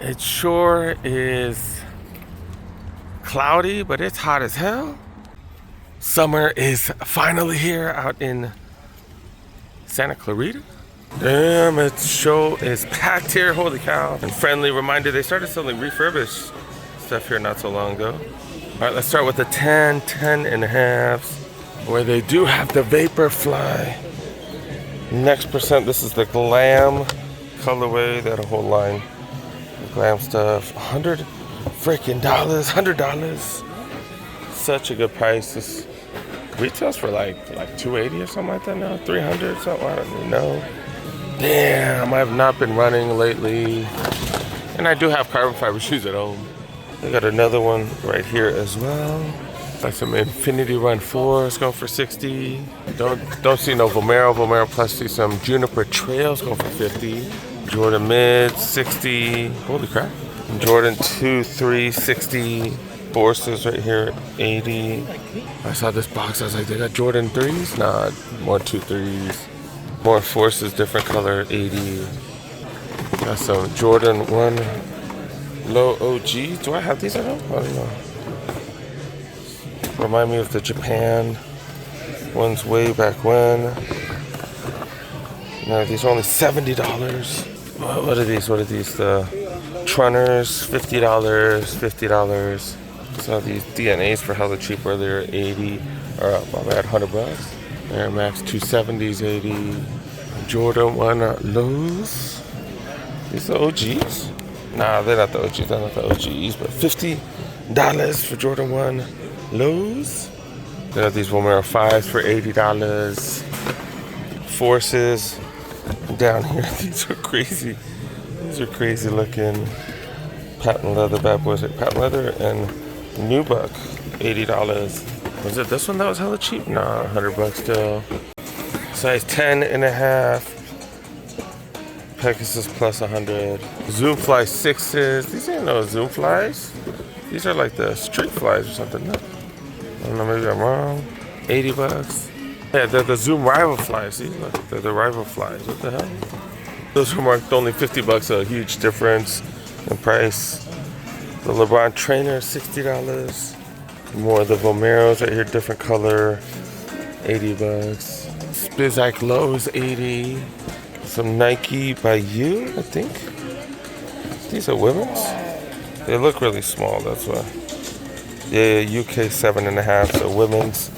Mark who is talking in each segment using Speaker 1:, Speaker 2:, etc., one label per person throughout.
Speaker 1: It sure is cloudy, but it's hot as hell. Summer is finally here out in Santa Clarita. Damn, it show is packed here, holy cow. And friendly reminder, they started selling refurbished stuff here not so long ago. All right, let's start with the 10 and a halves, where they do have the Vapor Fly. Next percent, this is the Glam colorway, that a whole line. Glam stuff, $100 freaking $100. Such a good price. This retails for like $280 or something like that now, $300 something, I don't even know. Damn, I have not been running lately, and I do have carbon fiber shoes at home. I got another one right here as well. Like some Infinity Run 4s going for $60. Don't see no Vomero Plus. See some Juniper Trails going for $50. Jordan Mids, $60. Holy crap. Jordan 2, 3, $60. Forces right here, $80. I saw this box, I was like, they got Jordan 3s? Nah, more 2, 3s. More Forces, different color, $80. Got some Jordan 1 Low OG. Do I have these at home? I don't know. Remind me of the Japan ones way back when. No, these are only $70. What are these? The Trunners, $50. Saw these DNAs for hella cheap earlier, $80. Or my bad, $100. Air Max 270s, $80. Jordan 1 lows. These are OGs? Nah, they're not the OGs. They're not the OGs, but $50 for Jordan 1 lows. They have these Vomero 5s for $80. Forces down here. These are crazy. These are crazy looking. Patent leather bad boys, like patent leather and Nubuck, $80. Was it this one that was hella cheap? Nah, $100 still. Size 10 and a half. Pegasus plus 100. Zoom Fly 6s. These ain't no Zoom Flies. These are like the street flies or something. No? I don't know, maybe I'm wrong. $80. Yeah, they're the Zoom Rival Flies. See, look, they're the Rival Flies. What the hell? Those were marked only $50, a huge difference in price. The LeBron Trainer, $60. More of the Vomeros right here, different color, $80. Spizike Lows, $80. Some Nike by You, I think. These are women's. They look really small, that's why. Yeah, UK 7.5, so women's.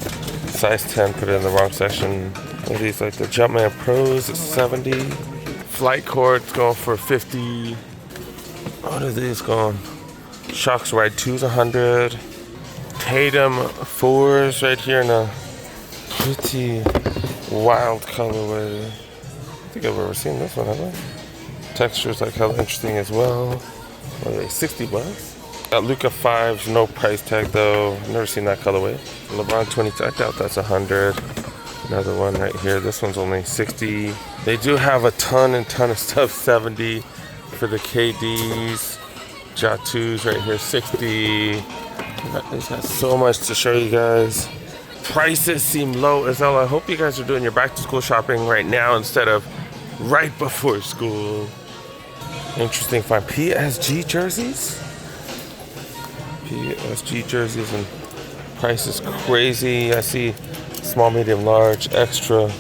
Speaker 1: Size 10, put it in the wrong section. What are these, like the Jumpman Pros, it's $70. Flight Cords going for $50. What are these going? Shocks Ride 2's $100. Tatum 4s right here in a pretty wild colorway. I don't think I've ever seen this one, have I? Texture's like hella interesting as well. What are they, $60? Got Luka 5s, no price tag though. Never seen that colorway. LeBron 20, I doubt that's $100. Another one right here. This one's only $60. They do have a ton of stuff, $70 for the KDs. Ja2s right here, $60. It's got so much to show you guys. Prices seem low as hell. I hope you guys are doing your back to school shopping right now instead of right before school. Interesting find. PSG jerseys. PSG jerseys and price is crazy. I see small, medium, large, extra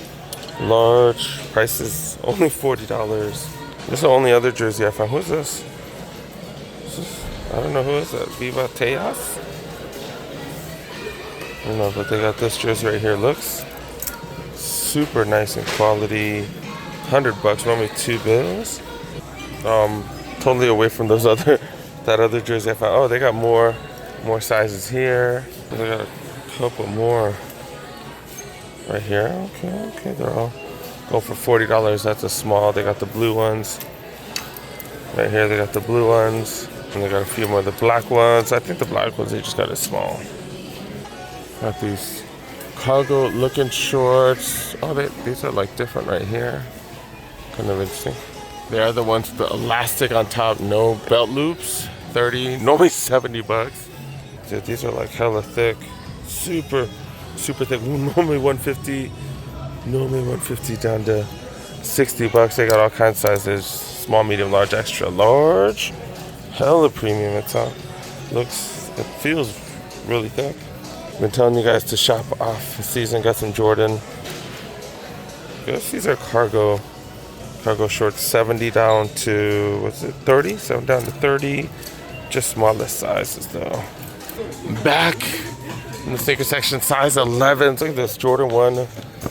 Speaker 1: large. Price is only $40. This is the only other jersey I found. Who's this? I don't know who is that. Viva Tejas? I don't know, but they got this jersey right here. Looks super nice in quality. $100, normally $2. Totally away from those that other jersey I found. Oh, they got more sizes here. They got a couple more right here. Okay, they're all go for $40. That's a small. They got the blue ones right here. They got the blue ones, and they got a few more of the black ones. I think the black ones they just got it small. Got these cargo looking shorts. Oh, these are like different right here. Kind of interesting. They are the ones with the elastic on top, no belt loops. $30, normally $70. These are like hella thick, super thick. Normally $150, down to $60. They got all kinds of sizes: small, medium, large, extra large. hella premium. It feels really thick. Been telling you guys to shop off season. Got some Jordan. I guess these are cargo shorts. 70 down to, what's it, 30? 7 down to 30. Just smallest sizes though. Back in the sneaker section, size 11s. Look at this Jordan 1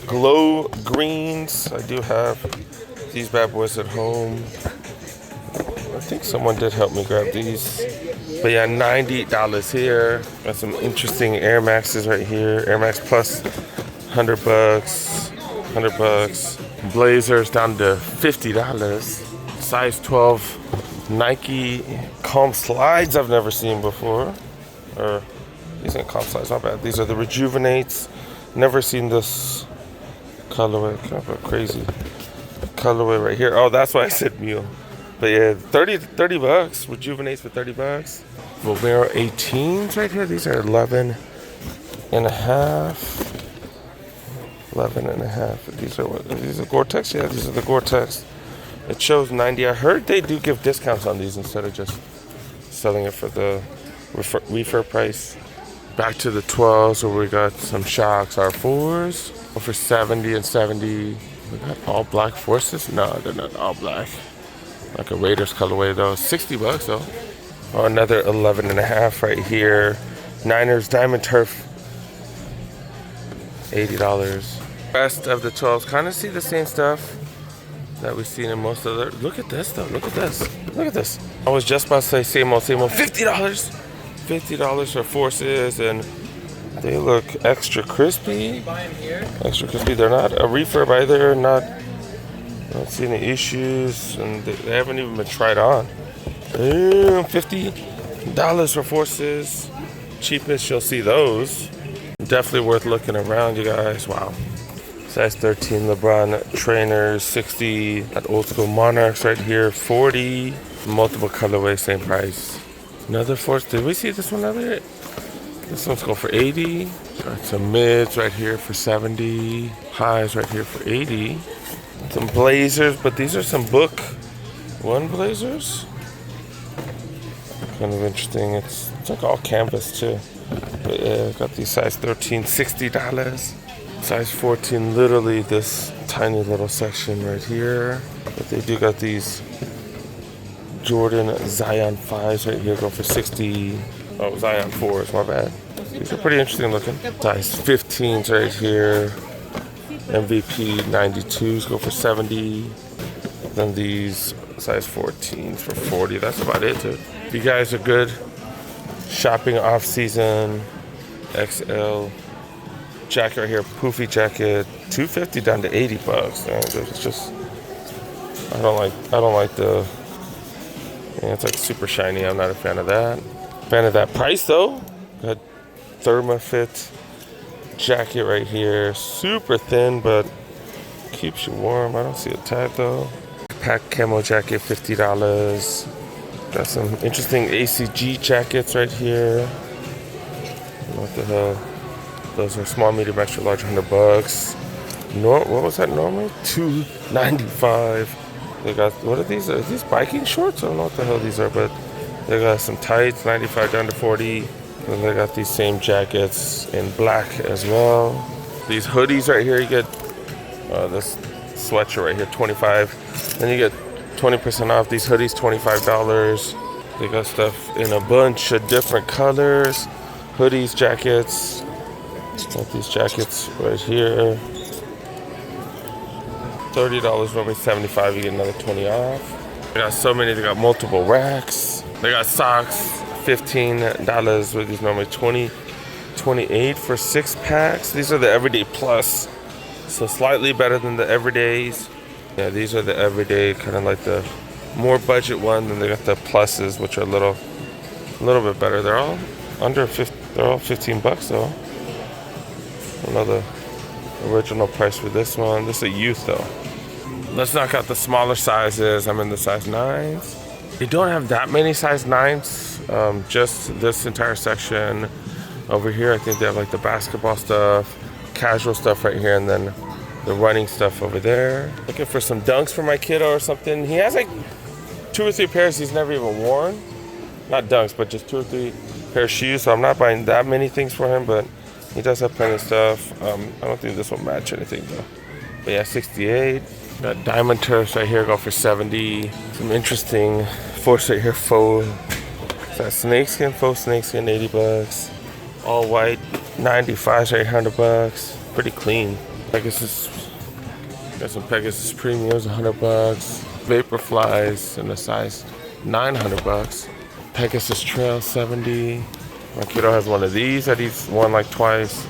Speaker 1: glow greens. I do have these bad boys at home. I think someone did help me grab these. But yeah, $90 here. Got some interesting Air Maxes right here. Air Max Plus, $100. $100. Blazers down to $50. Size 12 Nike Calm Slides I've never seen before. Or these ain't Calm Slides, not bad. These are the Rejuvenates. Never seen this colorway. Kind of a crazy colorway right here. Oh, that's why I said mule. But yeah, $30 Rejuvenates for $30. Vomero 18s right here. These are 11 and a half. 11 and a half. These are what? These are Gore-Tex? Yeah, these are the Gore-Tex. It shows 90. I heard they do give discounts on these instead of just selling it for the reefer price. Back to the 12s where we got some Shocks R4s for 70 and 70. We got all black Forces? No, they're not all black. Like a Raiders colorway though. $60 though. Oh, another 11 and a half right here. Niners Diamond Turf. $80. Rest of the 12s kind of see the same stuff that we've seen in most other. Look at this though. Look at this. Look at this. I was just about to say same old, same old. $50. $50 for Forces, and they look extra crispy. Extra crispy. They're not a refurb either. Not seeing any issues, and they haven't even been tried on. $50 for Forces. Cheapest you'll see those. Definitely worth looking around, you guys. Wow. Size 13 LeBron trainers, 60. That old school Monarchs right here, 40. Multiple colorways, same price. Another Force. Did we see this one earlier? This one's going for 80. Got some mids right here for 70. Highs right here for 80. Some Blazers, but these are some Book 1 Blazers. Kind of interesting. It's like all canvas too. But yeah, got these size 13, $60. Size 14, literally this tiny little section right here. But they do got these Jordan Zion 5s right here, going for 60. Oh, Zion 4s, my bad. These are pretty interesting looking. Size 15s right here. MVP 92s go for 70. Then these size 14s for 40. That's about it, dude. If you guys are good shopping off season, XL jacket right here, poofy jacket, $250 down to $80. It's just, I don't like the, it's like super shiny. I'm not a fan of that. Fan of that price though. Got Thermafit jacket right here, super thin but keeps you warm. I don't see a tag though. Pack camo jacket, $50. Got some interesting ACG jackets right here. What the hell? Those are small, medium, extra large, $100. What was that normally? $295. They got, what are these? Are these biking shorts? I don't know what the hell these are, but they got some tights, 95 down to 40. And they got these same jackets in black as well. These hoodies right here, you get this sweatshirt right here, 25. Then you get 20% off these hoodies, $25. They got stuff in a bunch of different colors. Hoodies, jackets. Got these jackets right here. $30, normally $75, you get another 20 off. They got so many, they got multiple racks. They got socks, $15 with these normally $28 for 6 packs. These are the Everyday Plus, so slightly better than the Everydays. Yeah, these are the Everyday, kind of like the more budget one. Then they got the Pluses, which are a little bit better. They're all under 50. They're all $15 though. I know the original price for this one. This is a youth though. Let's knock out the smaller sizes. I'm in the size 9s. They don't have that many size 9s. Just this entire section over here. I think they have like the basketball stuff, casual stuff right here, and then the running stuff over there. Looking for some Dunks for my kiddo or something. He has like 2 or 3 pairs he's never even worn. not dunks, but just 2 or 3 pair of shoes. So I'm not buying that many things for him, but he does have plenty of stuff. I don't think this will match anything though. But yeah, 68. Got diamond turfs right here, go for 70. Some interesting force right here, faux. Got snakeskin, faux snakeskin, 80 bucks. All white, 95 right here, $100. Pretty clean. Pegasus, got some Pegasus premiums, 100 bucks. Vapor flies in a size 900 bucks. Pegasus Trail, 70. My kiddo has one of these that he's won like twice.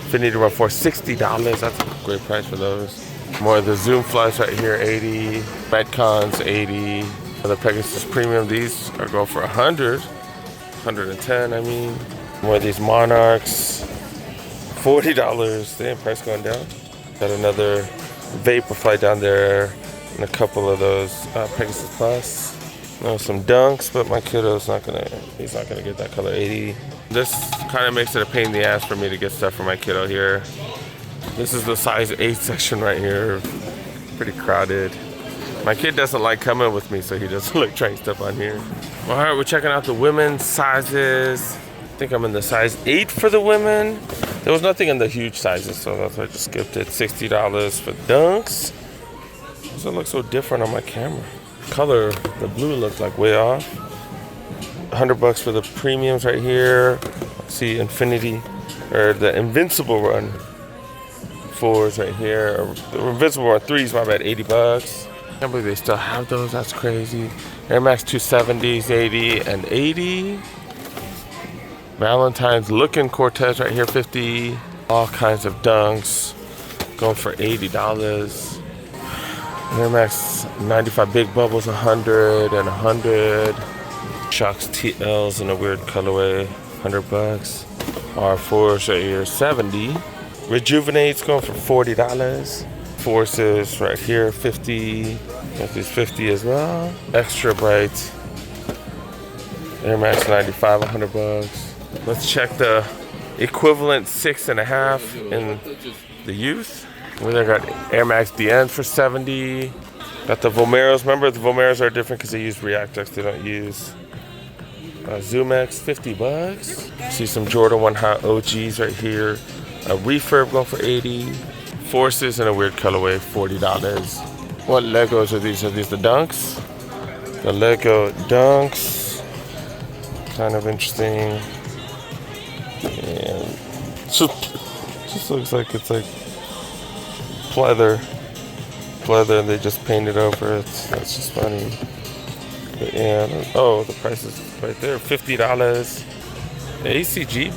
Speaker 1: Infinity Run for $60. That's a great price for those. More of the Zoom flies right here, 80. Metcons, 80. The Pegasus Premium, these are going for 100. 110, I mean. More of these Monarchs, $40. Damn, price going down. Got another Vaporfly down there, and a couple of those Pegasus Plus. Some Dunks, but my kiddo's he's not gonna get that color, 80. This kind of makes it a pain in the ass for me to get stuff for my kiddo here. This is the size 8 section right here. Pretty crowded. My kid doesn't like coming with me, so he doesn't like trying stuff on here. All right, we're checking out the women's sizes. I think I'm in the size 8 for the women. There was nothing in the huge sizes, so that's why I just skipped it. $60 for Dunks. Does it look so different on my camera? Color, the blue looked like way off. 100 bucks for the premiums right here. See Infinity, or the Invincible Run 4s right here. The Invincible Run 3s, my bad, 80 bucks. I can't believe they still have those, that's crazy. Air Max 270s, 80 and 80. Valentine's looking Cortez right here, 50. All kinds of Dunks, going for $80. Air Max 95 Big Bubbles, 100 and 100. Shocks TLs in a weird colorway, 100 bucks. R4s right here, 70. Rejuvenate's going for $40. Forces right here, 50. Got these 50 as well. Extra bright. Air Max 95, 100 bucks. Let's check the equivalent 6.5 in the youth. We got Air Max DNs for 70. Got the Vomeros. Remember, the Vomeros are different because they use React-X. They don't use Zoom X, 50 bucks. See some Jordan 1 Hot OGs right here. A refurb going for 80. Forces in a weird colorway, $40. What Legos are these? Are these the Dunks? The Lego Dunks. Kind of interesting. And just looks like it's like pleather, and they just painted over it. That's just funny. But yeah, oh, the price is right there, $50. The ACG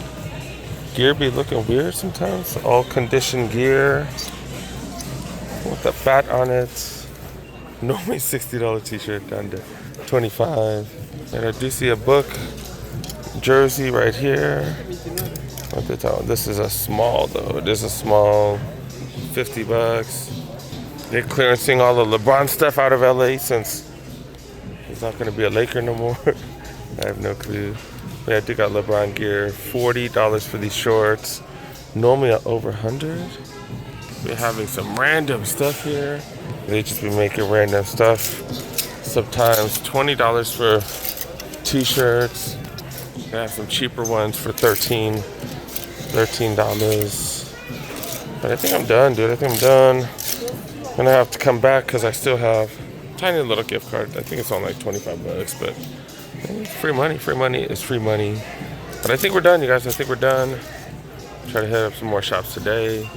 Speaker 1: gear be looking weird sometimes. All conditioned gear with the bat on it. Normally $60 t-shirt down to $25. And I do see a book jersey right here. What they tell? This is a small though. It is a small, 50 bucks. They're clearancing all the LeBron stuff out of LA since he's not going to be a Laker no more. I have no clue. But yeah, I do got LeBron gear. $40 for these shorts. Normally over 100. We're having some random stuff here. They just be making random stuff. Sometimes $20 for t-shirts. They have some cheaper ones for $13. But I think I'm done, dude. I think I'm done. I'm gonna have to come back because I still have a tiny little gift card. I think it's on like 25 bucks, but free money. Free money is free money. But I think we're done, you guys. I think we're done. Try to hit up some more shops today.